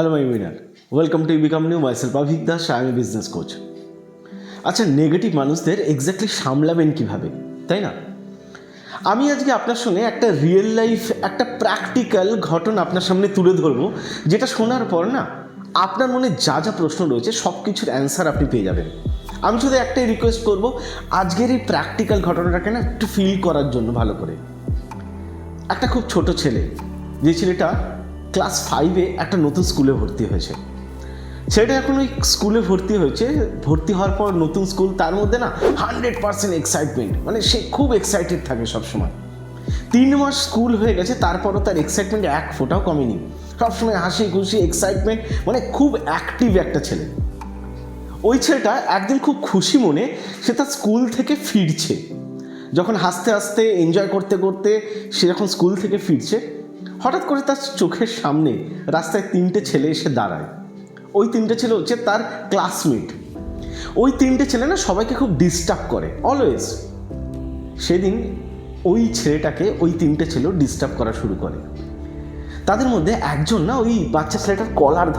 Hello my winner, welcome to become new myself Abhik Das. I am a business coach. আচ্ছা, negative মানুষদের exactly সামলাবেন কীভাবে, তাই না? আমি আজকে আপনার সঙ্গে একটা রিয়েল লাইফ, একটা প্র্যাকটিক্যাল ঘটনা আপনার সামনে তুলে ধরবো, যেটা শোনার পর না আপনার মনে যা যা প্রশ্ন রয়েছে সব কিছুর অ্যান্সার আপনি পেয়ে যাবেন। আমি শুধু একটাই রিকোয়েস্ট করব, আজকের এই প্র্যাকটিক্যাল ঘটনাটাকে না একটু ফিল করার জন্য ভালো করে। একটা খুব ছোট ছেলে, যে ছেলেটা ক্লাস 5-এ একটা নতুন স্কুলে ভর্তি হয়েছে। ছেলেটা এখন ওই স্কুলে ভর্তি হয়েছে, ভর্তি হওয়ার পর নতুন স্কুল, তার মধ্যে না 100% এক্সাইটমেন্ট, মানে সে খুব এক্সাইটেড থাকে সবসময়। 3 মাস স্কুল হয়ে গেছে, তারপরও তার এক্সাইটমেন্ট এক ফোঁটাও কমেনি। সবসময় হাসি খুশি, এক্সাইটমেন্ট, মানে খুব অ্যাক্টিভ একটা ছেলে। ওই ছেলেটা একদিন খুব খুশি মনে সে তার স্কুল থেকে ফিরছে। যখন হাসতে হাসতে এনজয় করতে করতে সে যখন স্কুল থেকে ফিরছে, হঠাৎ করে তার চোখের সামনে রাস্তায় 3টে ছেলে এসে দাঁড়ায়। ওই 3টে ছেলে হচ্ছে তার ক্লাসমেট। ওই 3টে ছেলে না সবাইকে খুব ডিস্টার্ব করে অলওয়েজ। সেদিন ওই ছেলেটাকে ওই 3টে ছেলেও ডিস্টার্ব করা শুরু করে। তাদের মধ্যে একজন না ওই বাচ্চা ছেলেটার কলার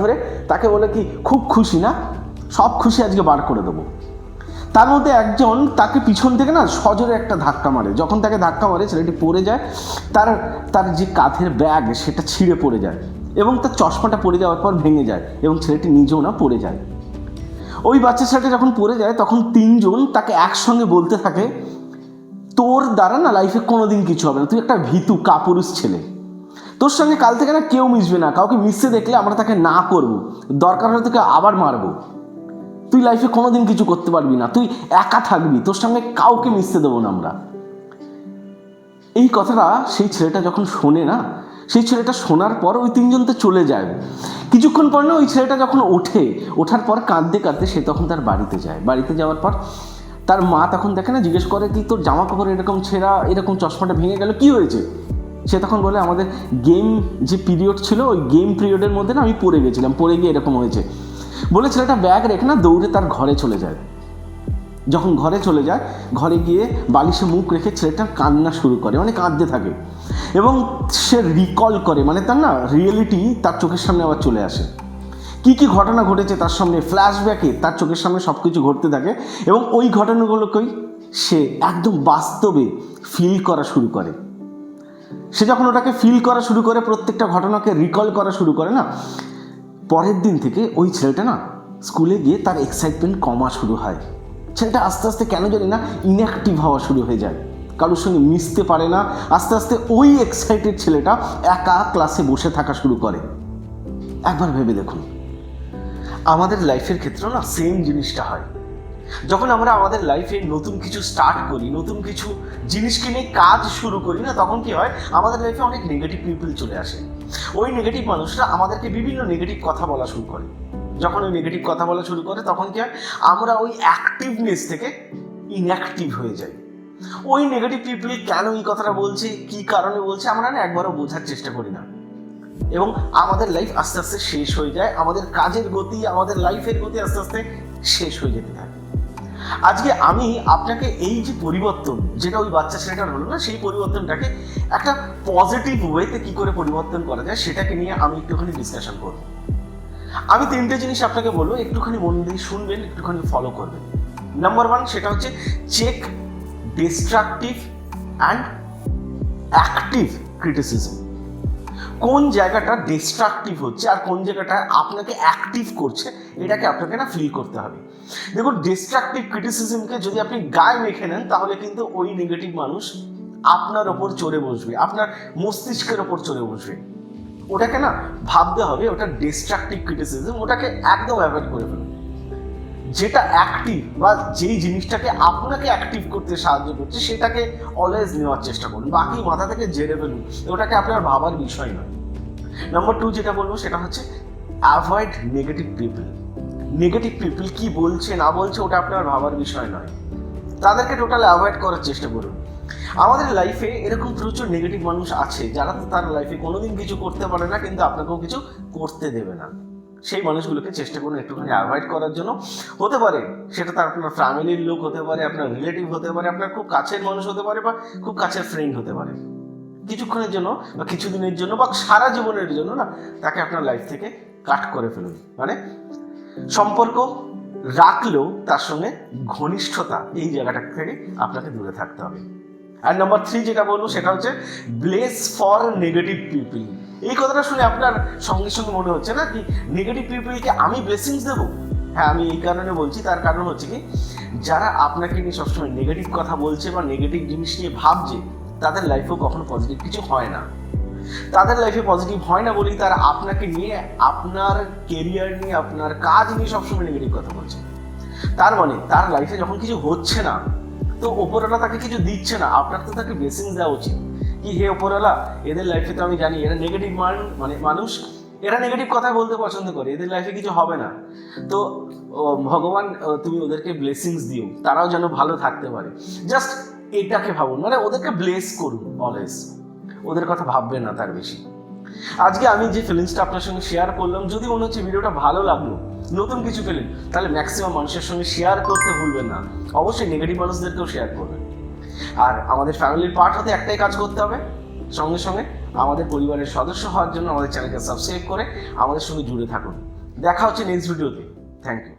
ধরে তাকে বলে কি, খুব খুশি না, সব খুশি আজকে বার করে দেবো। তার মধ্যে একজন তাকে পিছন থেকে না সজোরে একটা ধাক্কা মারে। যখন তাকে ধাক্কা মারে, ছেলেটি পড়ে যায়। তার যে কাঁধের ব্যাগ সেটা ছিঁড়ে পড়ে যায় এবং তার চশমাটা পড়ে যাওয়ার পর ভেঙে যায় এবং ছেলেটি নিজেও না পড়ে যায়। ওই বাচ্চা ছেলেটা যখন পড়ে যায় তখন 3জন তাকে একসঙ্গে বলতে থাকে, তোর দ্বারা না লাইফে কোনোদিন কিছু হবে না, তুই একটা ভীতু কাপুরুষ ছেলে, তোর সঙ্গে কাল থেকে না কেউ মিশবে না, কাউকে মিশতে দেখলে আমরা তাকে না করবো, দরকার হলে তোকে আবার মারবো, তুই লাইফে কোনোদিন কিছু করতে পারবি না, তুই একা থাকবি, তোর সঙ্গে কাউকে মিশতে দেবো না আমরা। এই কথাটা সেই ছেলেটা যখন শোনে না, সেই ছেলেটা শোনার পর ওই 3জন তো চলে যায়। কিছুক্ষণ পর না ওই ছেলেটা যখন ওঠার পর কাঁদতে কাঁদতে সে তখন তার বাড়িতে যায়। বাড়িতে যাওয়ার পর তার মা তখন দেখে না, জিজ্ঞেস করে কি, তোর জামা কাপড় এরকম ছেঁড়া, এরকম চশমাটা ভেঙে গেল, কি হয়েছে? সে তখন বলে, আমাদের গেম যে পিরিয়ড ছিল, ওই গেম পিরিয়ডের মধ্যে না আমি পড়ে গেছিলাম, পড়ে গিয়ে এরকম হয়েছে বলে ছেলেটা ব্যাগ রেখে না দৌড়ে তার ঘরে চলে যায়। যখন ঘরে চলে যায়, ঘরে গিয়ে বালিশে মুখ রেখে ছেলেটা কান্না শুরু করে, মানে কাঁদতে থাকে এবং সে রিকল করে, মানে তার না রিয়েলিটি তার চোখের সামনে আবার চলে আসে। কি কি ঘটনা ঘটেছে তার সামনে ফ্ল্যাশব্যাকে তার চোখের সামনে সব কিছু ঘটতে থাকে এবং ওই ঘটনাগুলোকেই সে একদম বাস্তবে ফিল করা শুরু করে। সে যখন ওটাকে ফিল করা শুরু করে, প্রত্যেকটা ঘটনাকে রিকল করা শুরু করে না, পরের দিন থেকে ওই ছেলেটা না স্কুলে গিয়ে তার এক্সাইটমেন্ট কমা শুরু হয়। ছেলেটা আস্তে আস্তে কেন জানি না ইনঅ্যাক্টিভ হওয়া শুরু হয়ে যায়, কারোর সঙ্গে মিশতে পারে না। আস্তে আস্তে ওই এক্সাইটেড ছেলেটা একা ক্লাসে বসে থাকা শুরু করে। একবার ভেবে দেখুন, আমাদের লাইফের ক্ষেত্রেও না সেম জিনিসটা হয়। যখন আমরা আমাদের লাইফে নতুন কিছু স্টার্ট করি, নতুন কিছু জিনিসকে নিয়ে কাজ শুরু করি না, তখন কি হয়, আমাদের লাইফে অনেক নেগেটিভ পিপল চলে আসে। ওই নেগেটিভ মানুষরা আমাদেরকে বিভিন্ন নেগেটিভ কথা বলা শুরু করে। যখন ওই নেগেটিভ কথা বলা শুরু করে তখন কি হয়, আমরা ওই অ্যাক্টিভনেস থেকে ইনঅ্যাক্টিভ হয়ে যাই। ওই নেগেটিভ পিপল কেন এই কথাটা বলছে, কি কারণে বলছে, আমরা না একবারও বোঝার চেষ্টা করি না এবং আমাদের লাইফ আস্তে আস্তে শেষ হয়ে যায়। আমাদের কাজের গতি, আমাদের লাইফের গতি আস্তে আস্তে শেষ হয়ে যেতে থাকে। আজকে আমি আপনাকে এই যে পরিবর্তন, যেটা ওই বাচ্চা ছেলেটার হলো না, সেই পরিবর্তনটাকে একটা পজিটিভ ওয়েতে কি করে পরিবর্তন করা যায় সেটাকে নিয়ে আমি একটুখানি ডিসকাশন করব। আমি 3টে জিনিস আপনাকে বলবো, একটুখানি মন দিয়ে শুনবেন, একটুখানি ফলো করবেন। নাম্বার 1, সেটা হচ্ছে check destructive and active criticism. কোন জায়গাটা ডিস্ট্রাকটিভ হচ্ছে আর কোন জায়গাটা আপনাকে অ্যাক্টিভ করছে, এটাকে আপনাকে না ফিল করতে হবে। দেখুন, ডিস্ট্রাকটিভ ক্রিটিসিজমকে যদি আপনি গায়ে মেখে নেন, তাহলে কিন্তু ওই নেগেটিভ মানুষ আপনার ওপর চড়ে বসবে, আপনার মস্তিষ্কের ওপর চড়ে বসবে। ওটাকে না ভাবতে হবে ওটা ডিস্ট্রাকটিভ ক্রিটিসিজম, ওটাকে একদম অ্যাভয়েড করে ফেলুন। যেটা অ্যাক্টিভ বা যেই জিনিসটাকে আপনাকে অ্যাক্টিভ করতে সাহায্য করছে সেটাকে অলওয়েজ নেওয়ার চেষ্টা করুন, বাকি মাথা থেকে ঝেড়ে ফেলুন, ওটাকে আপনার ভাবার বিষয় নয়। নাম্বার 2 যেটা বলবো সেটা হচ্ছে avoid negative people. Negative people কি বলছে না বলছে ওটা আপনার ভাবার বিষয় নয়, তাদেরকে টোটাল অ্যাভয়েড করার চেষ্টা করুন। আমাদের লাইফে এরকম প্রচুর নেগেটিভ মানুষ আছে যারা তো তার লাইফে কোনোদিন কিছু করতে পারে না, কিন্তু আপনাকেও কিছু করতে দেবে না। সেই মানুষগুলোকে চেষ্টা করুন একটুখানি অ্যাভয়েড করার জন্য। হতে পারে সেটা তার আপনার ফ্যামিলির লোক হতে পারে, আপনার রিলেটিভ হতে পারে, আপনার খুব কাছের মানুষ হতে পারে বা খুব কাছের ফ্রেন্ড হতে পারে। কিছুক্ষণের জন্য বা কিছুদিনের জন্য বা সারা জীবনের জন্য না তাকে আপনার লাইফ থেকে কাট করে ফেলুন। মানে সম্পর্ক রাখলেও তার সঙ্গে ঘনিষ্ঠতা এই জায়গাটা থেকে আপনাকে দূরে থাকতে হবে। আর নাম্বার 3 যেটা বলবো সেটা হচ্ছে ব্লেস ফর নেগেটিভ পিপল। এই কথাটা শুনে আপনার সঙ্গে সঙ্গে মনে হচ্ছে না কি নেগেটিভ পিপলকে আমি ব্লেসিংস দেবো? হ্যাঁ, আমি এই কারণে বলছি, তার কারণ হচ্ছে কি যারা আপনাকে নিয়ে সবসময় নেগেটিভ কথা বলছে বা নেগেটিভ জিনিস নিয়ে ভাবছে তাদের লাইফেও কখনো পজিটিভ কিছু হয় না। তাদের লাইফে পজিটিভ হয় না বলেই তারা আপনাকে নিয়ে, আপনার কেরিয়ার নিয়ে, আপনার কাজ নিয়ে সবসময় নেগেটিভ কথা বলছে। তার মানে তার লাইফে যখন কিছু হচ্ছে না তো ওপরওয়ালা তাকে কিছু দিচ্ছে না, আপনার তো তাকে ব্লেসিংস দেওয়া উচিত কি হে ওপরওয়ালা এদের লাইফে তো আমি জানি এরা নেগেটিভ মানুষ, এরা নেগেটিভ কথা বলতে পছন্দ করে, এদের লাইফে কিছু হবে না, তো ভগবান তুমি ওদেরকে ব্লেসিংস দিও, তারাও যেন ভালো থাকতে পারে। জাস্ট এটাকে ভাবুন, মানে ওদেরকে ব্লেস করুন অলওয়েজ, ওদের কথা ভাববেন না তার বেশি। আজকে আমি যে ফিলিংসটা আপনার সঙ্গে শেয়ার করলাম, যদি মনে হচ্ছে ভিডিওটা ভালো লাগলো, নতুন কিছু পেলেন, তাহলে ম্যাক্সিমাম মানুষের সঙ্গে শেয়ার করতে ভুলবেন না। অবশ্যই নেগেটিভ মানুষদেরকেও শেয়ার করবেন। আর আমাদের ফ্যামিলির পার্ট হতে একটাই কাজ করতে হবে, সঙ্গে সঙ্গে আমাদের পরিবারের সদস্য হওয়ার জন্য আমাদের চ্যানেলকে সাবস্ক্রাইব করে আমাদের সঙ্গে জুড়ে থাকুন। দেখা হচ্ছে নেক্সট ভিডিওতে। Thank you.